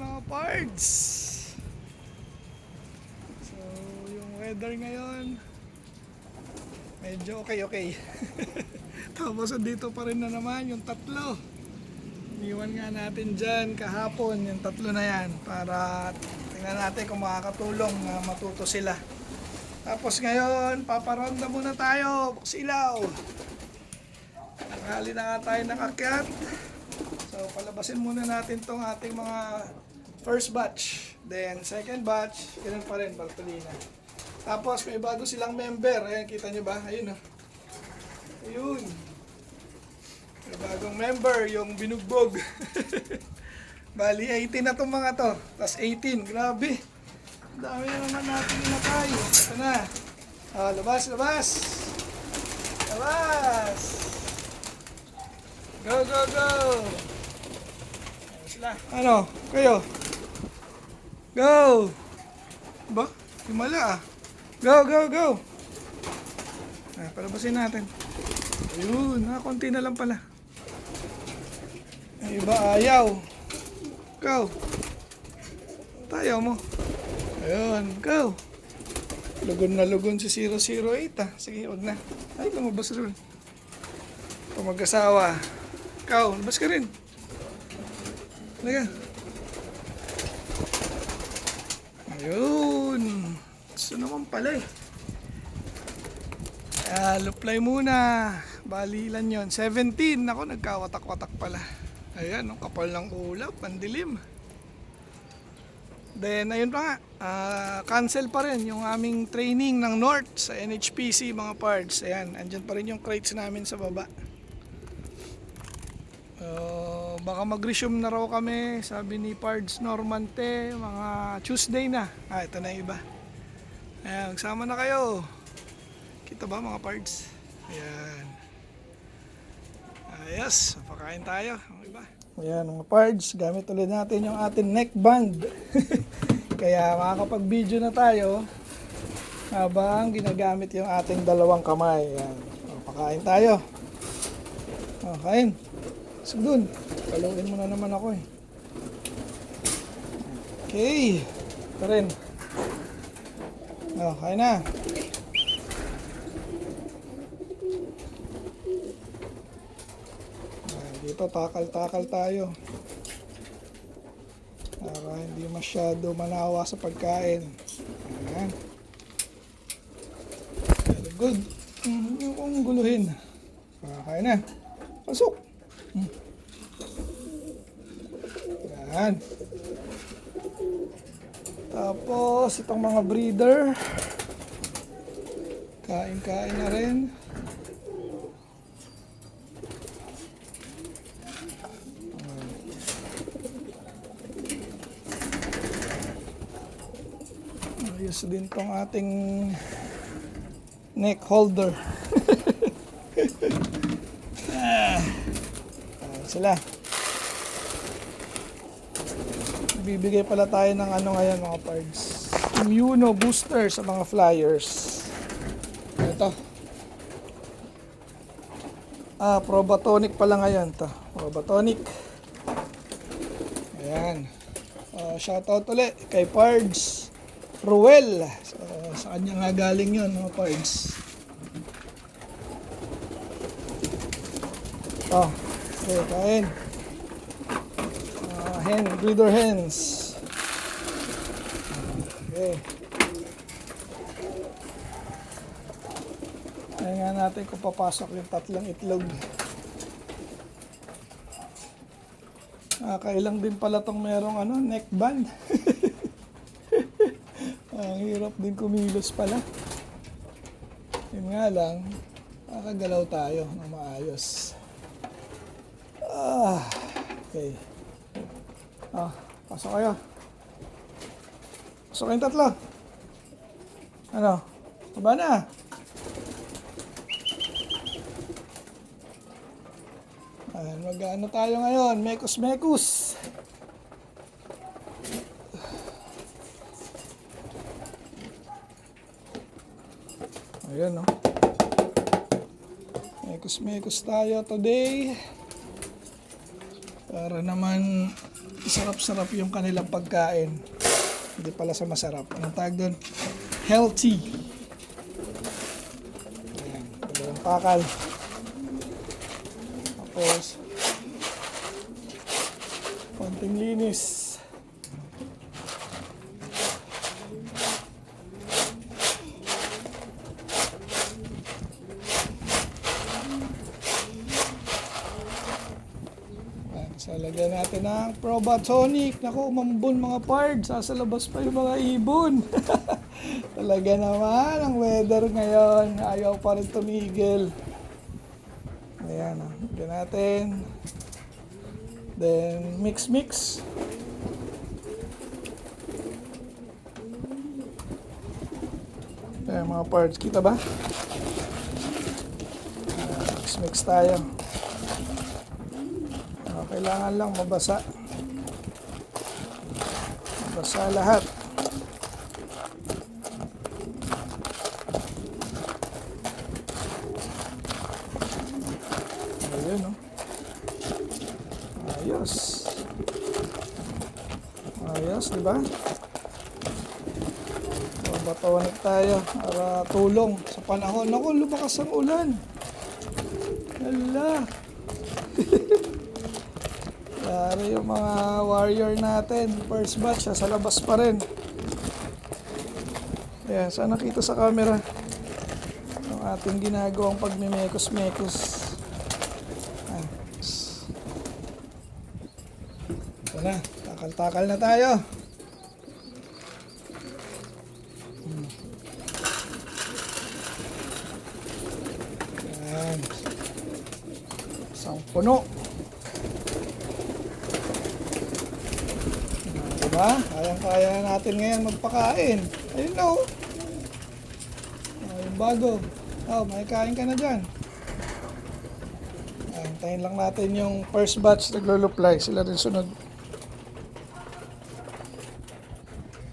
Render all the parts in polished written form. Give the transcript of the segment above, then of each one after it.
mga parts. So, yung weather ngayon, medyo okay. Tapos dito pa rin na naman yung tatlo. Iniwan nga natin dyan kahapon yung tatlo na yan para tingnan natin kung makakatulong na matuto sila. Tapos ngayon, paparonda muna tayo, buksilaw. Tanghali na nga tayo nakakyat. So palabasin muna natin tong ating mga first batch. Then second batch, ganun pa rin, Bartolina. Tapos may bago silang member. Ayan, kita nyo ba? Ayun o. Ayun. May bagong member, yung binugbog. Bali, 18 na itong mga to. Tapos 18, grabe. Dami na naman natin inakay. Ito na. Labas. Labas. Go. Ano? Kayo? Go! Ba? Himala ah. Go! Palabasin natin. Ayun, konti na lang pala. Ay, iba ayaw. Go! Tayo mo. Ayun, go! Lugon na lugon si 008 ah. Sige, wag na. Ay, lumabas rin. Kung mag-asawa. Ikaw, labas ka rin. Halika. Ayun. Gusto naman pala eh. Luplay muna. Bali ilan yun? 17. Ako, nagkawatak-watak pala. Ayan, ang kapal ng ulap. Pandilim. Then, ayun pa nga. Cancel pa rin yung aming training ng North sa NHPC mga parts. Ayan, andyan pa rin yung crates namin sa baba. Baka mag-resume na raw kami, sabi ni Pards Normante, mga Tuesday na. Ito na yung iba. Ayan, magsama na kayo. Kita ba mga Pards? Ayan. Ayos, pakain tayo. Ang iba. Ayan mga Pards, gamit ulit natin yung ating neck band. Kaya makakapag-video na tayo habang ginagamit yung ating dalawang kamay. Ayan. Pakain tayo. Kain. So dun, paluin mo na naman ako eh. Okay. Ito rin. Kain na. Dito takal-takal tayo. Para hindi masyado manawa sa pagkain. Ayan. Very good. Yung kong guluhin. Kain na. Pasok. Yan. Tapos itong mga breeder kain na rin. Ayos din tong ating neck holder. Sila. Bibigay pala tayo ng ano ngayon mga parts. Immuno booster sa mga flyers. Ito. Probatonic pala ngayon to. Probatonic. Ayan. Shoutout ulit kay Pards Ruel. Sa kanya nga galing yun mga pards. Okay, kain. Breeder hens. Okay. Ayan nga natin kung papasok yung tatlong itlog. Kailang din pala tong merong neck band. Ang hirap din kumilos pala. Yun nga lang, makakagalaw tayo ng maayos. Okay. Pasok kayo. Pasok kayong tatlo. Ano? Baba na. Ayan, mag-ano tayo ngayon? Mekos. Ayan, no? Mekos tayo today. Para naman sarap-sarap yung kanilang pagkain. Hindi pala sa masarap. Anong tawag doon? Healthy. Ayan, dalawang pakal. Tapos, konting linis. So, lagyan natin ng Probatonic. Naku, umambon mga pards. Sasalabas pa yung mga ibon. Talaga naman, ang weather ngayon. Ayaw pa rin tumigil. Ayan, lagyan natin. Then, mix. Ayan mga pards, kita ba? Mix tayo. Kailangan lang mabasa. Mabasa lahat. Ayun, no? Ayos. Ayos, di ba? So, batonik tayo para tulong sa panahon. Naku, lumakas ang ulan. Hala. Yari yung mga warrior natin. First batch, sa labas pa rin. Ayan, sana nakita sa camera yung ating ginagawang pagmimekos-mekos. Ito na, takal-takal na tayo. Ayan. Isang puno. Diba? Kayang-kaya natin ngayon magpakain. Ayun na, oh. Yung bago. Oh, may kain ka na dyan. Hintayin lang natin yung first batch nagluluplay. Sila rin sunod.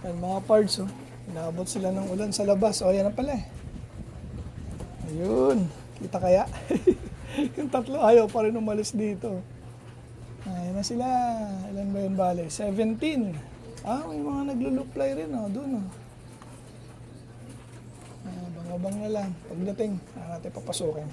Ayan mga parts, oh. Inaabot sila ng ulan sa labas. Oh, yan na pala eh. Ayun. Kita kaya? Yung tatlo ayaw pa rin umalis dito. Ayan na sila. Ilan ba yun bale? 17. May mga nagluluplay rin, oh. Doon, oh. Bangabang na lang. Pagdating, natin papasukin.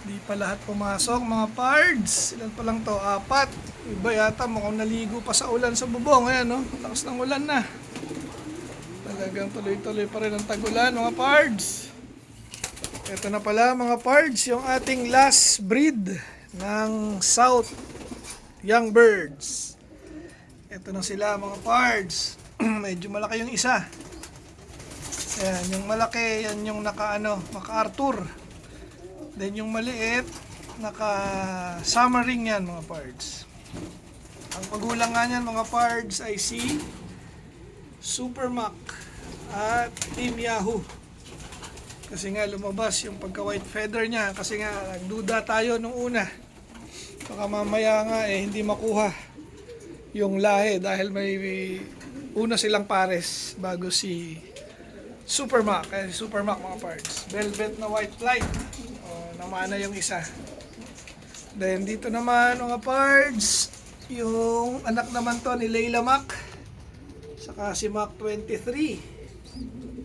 Di pa lahat pumasok, mga pards. Ilan pa lang to? 4. Iba yata, mukhang naligo pa sa ulan sa bubong. Ayan, no? Lakas ng ulan na. Talagang tuloy-tuloy pa rin ang tagulan, mga pards. Ito na pala, mga pards, yung ating last breed ng South Young Birds. Ito na sila, mga pards. Medyo malaki yung isa. Ayan, yung malaki, yan yung naka-Arthur. Then yung maliit, naka-summer ring yan, mga pards. Ang pagulang nga niyan, mga pards, ay si Super Mac at Team Yahoo. Kasi nga lumabas yung pagka-white feather niya. Kasi nga nagduda tayo nung una. Baka mamaya nga hindi makuha yung lahi dahil may una silang pares bago si Super Mac. Kaya si Super Mac, mga parts. Velvet na white light. Namana yung isa. Then dito naman, mga parts, yung anak naman to ni Layla Mac. Saka si Mac 23.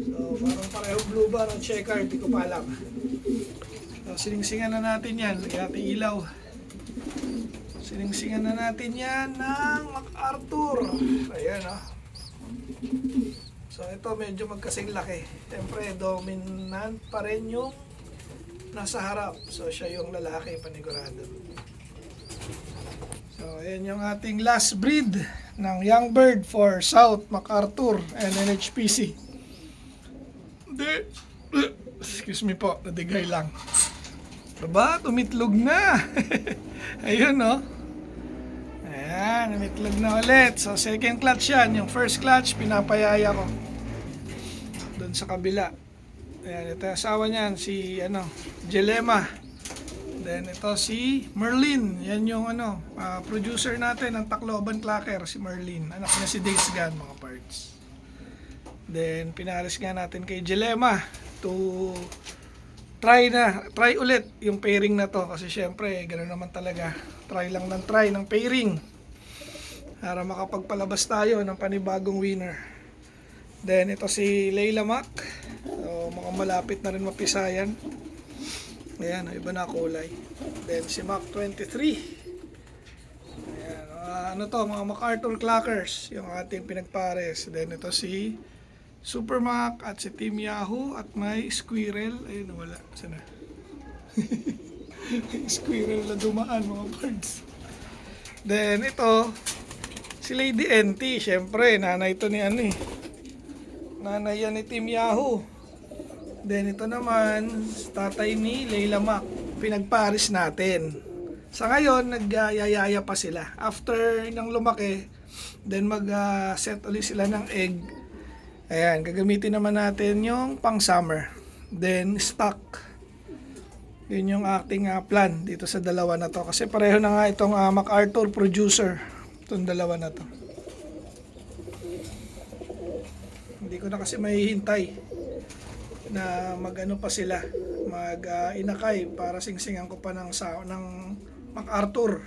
So, parang pareho blue bar ang checker, di ko pa alam. So, siningsingan na natin yan. Lagyan natin ilaw. Siningsingan na natin yan ng MacArthur. Ayan, oh. So, ito medyo magkasing laki. Siyempre, dominant pa rin yung nasa harap. So, siya yung lalaki, panigurado. So, ayan yung ating last breed ng Young Bird for South MacArthur and NHPC. Excuse me po, nadigay lang. Diba? Tumitlog na. Ayun, no? Ayan, tumitlog na ulit. So, second clutch yan. Yung first clutch, pinapayaya ko. Doon sa kabila. Ayan, ito yung asawa niyan, si, Jelema. Then, ito si Merlin. Yan yung, producer natin ng Tacloban Clacker, si Merlin. Anak niya si Days Gun, mga parts. Then, pinaris nga natin kay Jelema to try ulit yung pairing na to kasi syempre ganoon naman talaga, try ng pairing para makapagpalabas tayo ng panibagong winner. Then ito si Layla Mac, so mukhang malapit na rin mapisayan. Ayan, iba na kulay. Then si Mac 23, ayan, ano to, mga MacArthur Clockers yung ating pinagpares. Then ito si Super Mac at si Team Yahoo at may Squirrel. Ayun, wala. Sana? Squirrel na dumaan, mga birds. Then ito, si Lady NT. Syempre, nanay ito ni ano eh. Nanay yan ni Team Yahoo. Then ito naman, tatay ni Layla Mac. Pinagpares natin. Sa ngayon, nagyayaya pa sila. After nang lumaki, then mag-set ulit sila ng egg. Ayan, gagamitin naman natin yung pang summer. Then stock. Yun yung ating plan dito sa dalawa na to. Kasi pareho na nga itong MacArthur producer. Itong dalawa na to. Hindi ko na kasi mahihintay na magano pa sila. Inakay para singsingan ko pa ng MacArthur.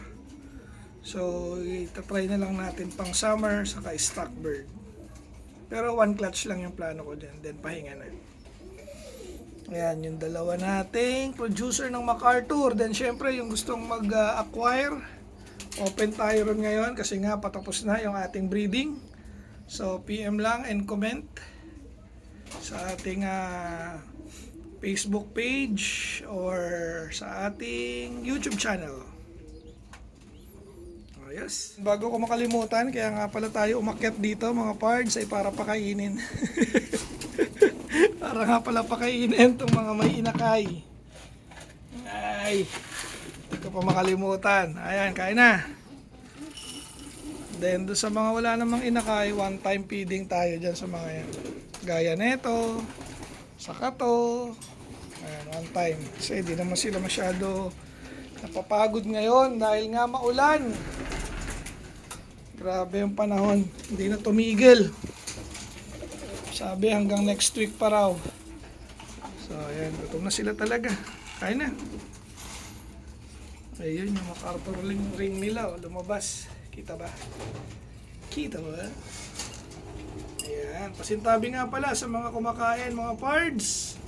So, itatry na lang natin pang summer saka stock bird. Pero one clutch lang yung plano ko dyan. Then pahinga na. Ayan, yung dalawa nating producer ng MacArthur. Then syempre yung gustong mag-acquire, open tayo ron ngayon kasi nga patapos na yung ating breeding. So PM lang and comment sa ating Facebook page or sa ating YouTube channel. Yes. Bago ko makalimutan, kaya nga pala tayo umakyat dito mga pards ay para pakainin. Para nga pala pakainin itong mga may inakay. Ay, hindi ko pa makalimutan. Ayan, kain na. Then doon sa mga wala namang inakay, one time feeding tayo dyan sa mga yan. Gaya neto, saka to. Ayan, one time. Kasi di naman sila masyado napapagod ngayon dahil nga maulan. Grabe yung panahon, hindi na tumigil. Sabi hanggang next week pa raw. So ayan, gutom na sila talaga. Kain na. Ayun yung MacArthur ring nila, lumabas. Kita ba? Kita ba? Ayan, pasintabi nga pala sa mga kumakain, mga pards.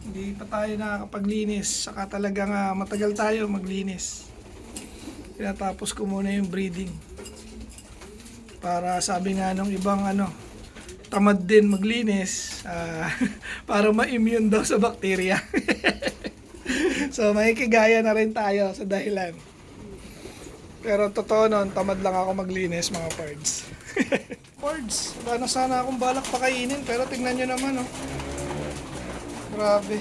Hindi pa tayo nakakapaglinis, saka talagang matagal tayo maglinis. Tinatapos ko muna yung breeding. Para sabi nga nung ibang tamad din maglinis, para ma-immune daw sa bakterya. So makikigaya na rin tayo sa dahilan. Pero totoo nun, tamad lang ako maglinis mga pards. Pards, wala na sana akong balak pakainin, pero tingnan nyo naman Grabe.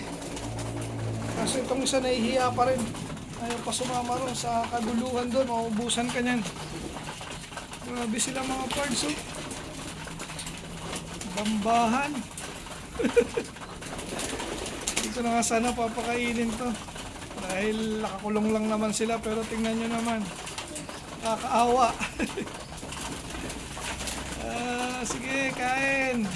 Kasi itong isa nahihiya pa rin. Ayaw pa sumama rin sa kaguluhan doon, maubusan ka niyan. Grabe sila mga pards Bambahan. Hindi ko na nga sana papakainin to. Dahil nakakulong lang naman sila, pero tingnan nyo naman. Nakakaawa. Sige, kain.